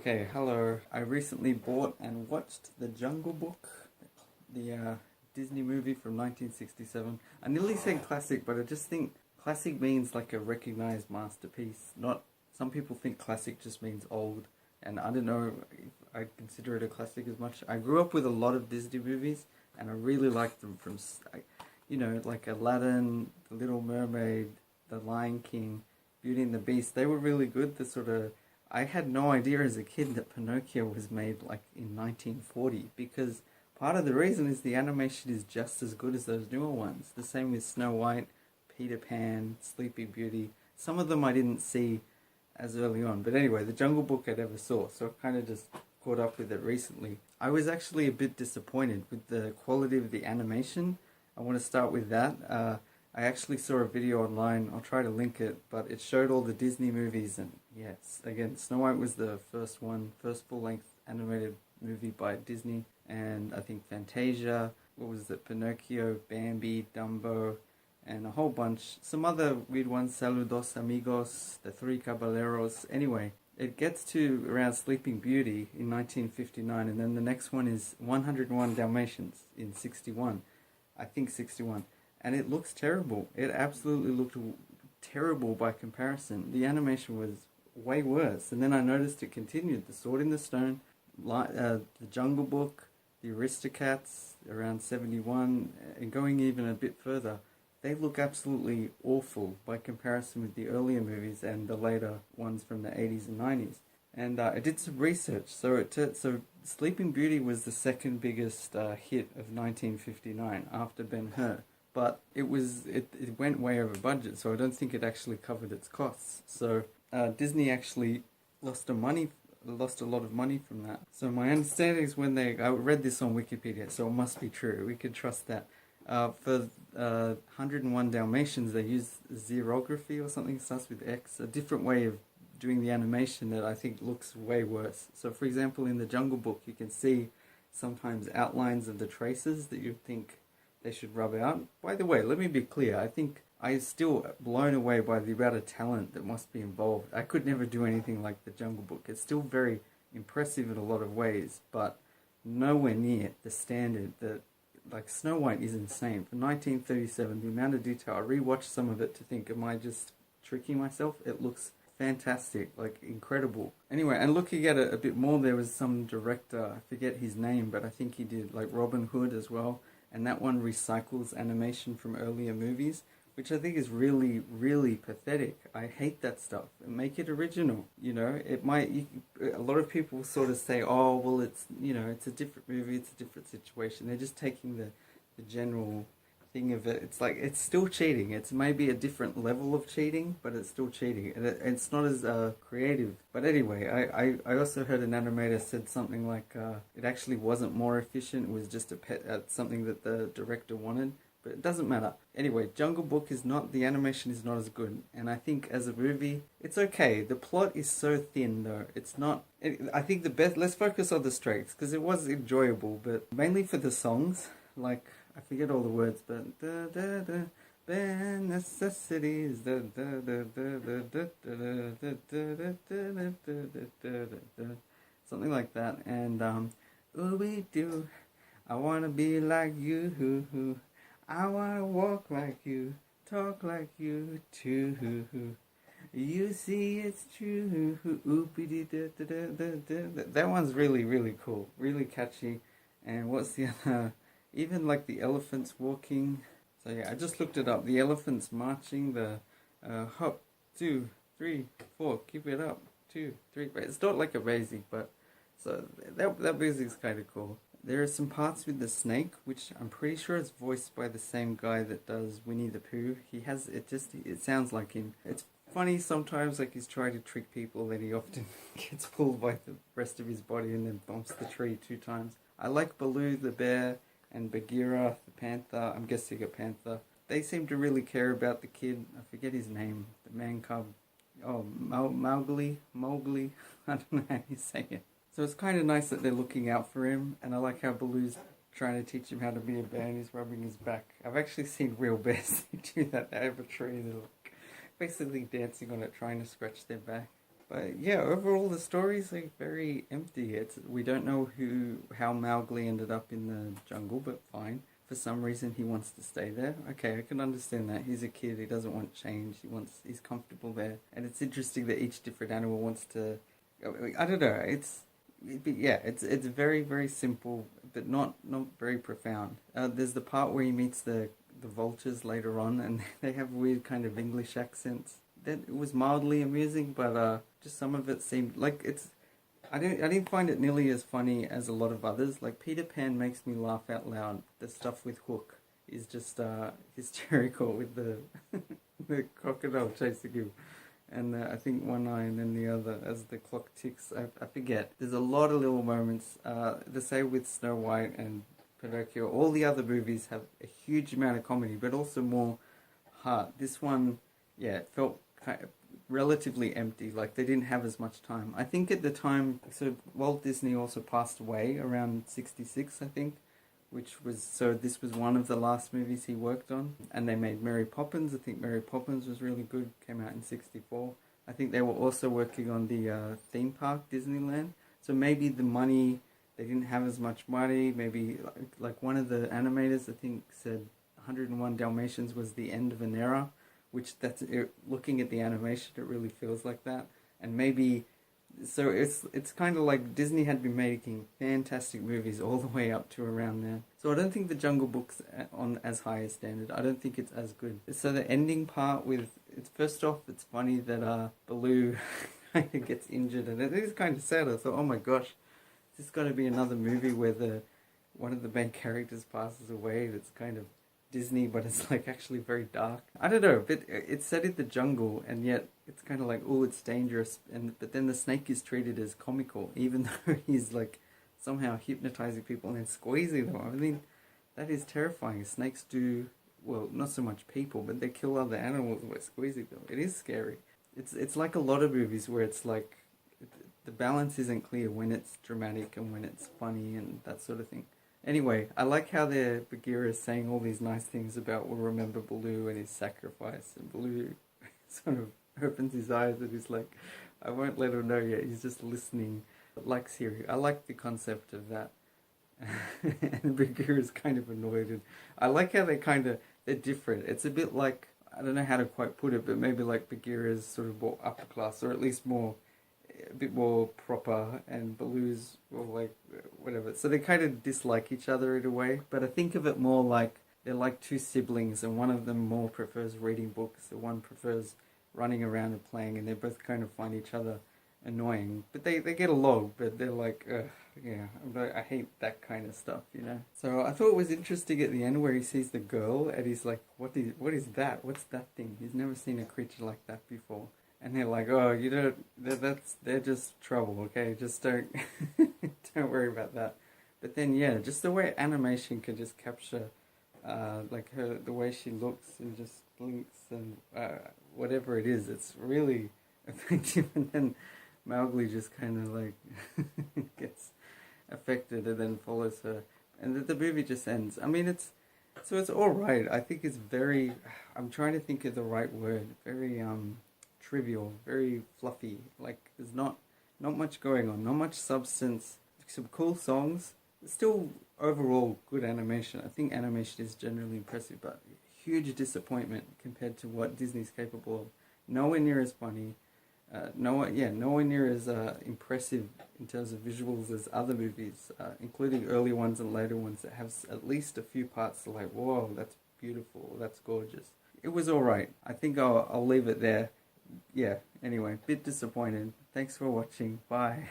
Okay, hello. I recently bought and watched The Jungle Book, the Disney movie from 1967. I nearly said classic, but I just think classic means like a recognized masterpiece. Not some people think classic just means old, and I don't know if I consider it a classic as much. I grew up with a lot of Disney movies, and I really liked them from, like Aladdin, The Little Mermaid, The Lion King, Beauty and the Beast. They were really good. The sort of I had no idea as a kid that Pinocchio was made like in 1940 because part of the reason is the animation is just as good as those newer ones. The same with Snow White, Peter Pan, Sleeping Beauty. Some of them I didn't see as early on. But anyway, The Jungle Book I never saw, so I kind of just caught up with it recently. I was actually a bit disappointed with the quality of the animation. I want to start with that. I actually saw a video online, I'll try to link it, but it showed all the Disney movies, and yes, again, Snow White was the first full-length animated movie by Disney, and I think Fantasia, what was it, Pinocchio, Bambi, Dumbo, and a whole bunch, some other weird ones, Saludos Amigos, The Three Caballeros. Anyway, it gets to around Sleeping Beauty in 1959, and then the next one is 101 Dalmatians in 61, I think 61. And it looks terrible. It absolutely looked terrible by comparison. The animation was way worse. And then I noticed it continued. The Sword in the Stone, The Jungle Book, The Aristocats, around 71, and going even a bit further. They look absolutely awful by comparison with the earlier movies and the later ones from the 80s and 90s. And I did some research. So Sleeping Beauty was the second biggest hit of 1959 after Ben-Hur. But it went way over budget, so I don't think it actually covered its costs. So Disney actually lost a lot of money from that. So my understanding is I read this on Wikipedia, so it must be true. We could trust that. For 101 Dalmatians, they use xerography or something, starts with X, a different way of doing the animation that I think looks way worse. So for example, in the Jungle Book, you can see sometimes outlines of the traces that you'd think they should rub out. By the way, let me be clear, I think I'm still blown away by the amount of talent that must be involved. I could never do anything like the Jungle Book. It's still very impressive in a lot of ways, but nowhere near the standard that, like, Snow White is insane. For 1937, the amount of detail, I rewatched some of it to think, am I just tricking myself? It looks fantastic, like incredible. Anyway, and looking at it a bit more, there was some director, I forget his name, but I think he did like Robin Hood as well. And that one recycles animation from earlier movies, which I think is really, really pathetic. I hate that stuff. Make it original. A lot of people sort of say, oh, well, it's a different movie, it's a different situation. They're just taking the general thing of it. It's like, it's still cheating. It's maybe a different level of cheating, but it's still cheating. And it's not as creative. But anyway, I also heard an animator said something like it actually wasn't more efficient. It was just something that the director wanted. But it doesn't matter. Anyway, Jungle Book the animation is not as good. And I think as a movie, it's okay. The plot is so thin though. It's not, I think let's focus on the strengths, because it was enjoyable, but mainly for the songs, like, I forget all the words, but bare necessities, something like that. And ooh we do, I wanna be like you, I wanna walk like you, talk like you too. You see it's true. That one's really, really cool, really catchy. And what's the other? Even like the elephants walking. So yeah, I just looked it up. The elephants marching, the hop, 2, 3, 4, keep it up, 2, 3. It's not like amazing, but so that music's kind of cool. There are some parts with the snake, which I'm pretty sure is voiced by the same guy that does Winnie the Pooh. It sounds like him. It's funny sometimes, like he's trying to trick people, then he often gets pulled by the rest of his body and then bumps the tree 2 times. I like Baloo the bear and Bagheera the panther. I'm guessing a panther. They seem to really care about the kid. I forget his name. The man cub. Oh, Mowgli. I don't know how you say it. So it's kind of nice that they're looking out for him, and I like how Baloo's trying to teach him how to be a bear and he's rubbing his back. I've actually seen real bears do that. They have a tree, they're like basically dancing on it, trying to scratch their back. But yeah, overall the story's like very empty. We don't know how Mowgli ended up in the jungle, but fine. For some reason he wants to stay there. Okay, I can understand that. He's a kid, he doesn't want change, he's comfortable there. And it's interesting that each different animal wants to, I don't know, it's very, very simple, but not very profound. There's the part where he meets the vultures later on, and they have weird kind of English accents. That it was mildly amusing, but just some of it seemed like it's. I didn't find it nearly as funny as a lot of others. Like Peter Pan makes me laugh out loud. The stuff with Hook is just hysterical with the the crocodile chasing him, and I think one eye and then the other as the clock ticks. I forget. There's a lot of little moments. The same with Snow White and Pinocchio. All the other movies have a huge amount of comedy, but also more heart. This one, yeah, it felt kind of relatively empty. Like they didn't have as much time. I think at the time, so Walt Disney also passed away around 66, I think, this was one of the last movies he worked on. And they made Mary Poppins. I think Mary Poppins was really good. Came out in 64. I think they were also working on the theme park, Disneyland. So maybe they didn't have as much money. Maybe like one of the animators, I think, said 101 Dalmatians was the end of an era, which looking at the animation, it really feels like that. And maybe, so it's kind of like Disney had been making fantastic movies all the way up to around there. So I don't think the Jungle Book's on as high a standard. I don't think it's as good. So the ending part first off, it's funny that Baloo kind of gets injured, and it is kind of sad. I thought, oh my gosh, this got to be another movie where one of the main characters passes away. It's kind of Disney, but it's like actually very dark. I don't know, but it's set in the jungle, and yet it's kind of like, oh, it's dangerous. But then the snake is treated as comical, even though he's like somehow hypnotizing people and then squeezing them. I mean, that is terrifying. Snakes do, well, not so much people, but they kill other animals by squeezing them. It is scary. It's like a lot of movies where it's like the balance isn't clear when it's dramatic and when it's funny and that sort of thing. Anyway, I like how Bagheera is saying all these nice things about we'll remember Baloo and his sacrifice, and Baloo sort of opens his eyes and he's like, I won't let him know yet, he's just listening. Like Siri. I like the concept of that. And Bagheera's kind of annoyed, and I like how they're different. It's a bit like, I don't know how to quite put it, but maybe like Bagheera's sort of more upper class, or at least a bit more proper, and Baloo's well, like whatever. So they kind of dislike each other in a way, but I think of it more like they're like two siblings, and one of them more prefers reading books, the one prefers running around and playing, and they both kind of find each other annoying. But they get along, but they're like, yeah, I hate that kind of stuff, you know. So I thought it was interesting at the end where he sees the girl, and he's like, what is that? What's that thing? He's never seen a creature like that before. And they're like, oh, you don't, they're just trouble, okay? Just don't don't worry about that. But then, yeah, just the way animation can just capture, like the way she looks and just blinks and whatever it is, it's really effective. And then Mowgli just kind of like gets affected and then follows her, and the movie just ends. I mean, it's all right. I think it's very. I'm trying to think of the right word. Very trivial, very fluffy. Like there's not much going on, not much substance. Some cool songs. Still overall good animation. I think animation is generally impressive, but huge disappointment compared to what Disney's capable of. Nowhere near as funny. Nowhere near as impressive in terms of visuals as other movies, including early ones and later ones that have at least a few parts that are like, whoa, that's beautiful, that's gorgeous. It was alright. I think I'll leave it there. Yeah, anyway, bit disappointed. Thanks for watching. Bye.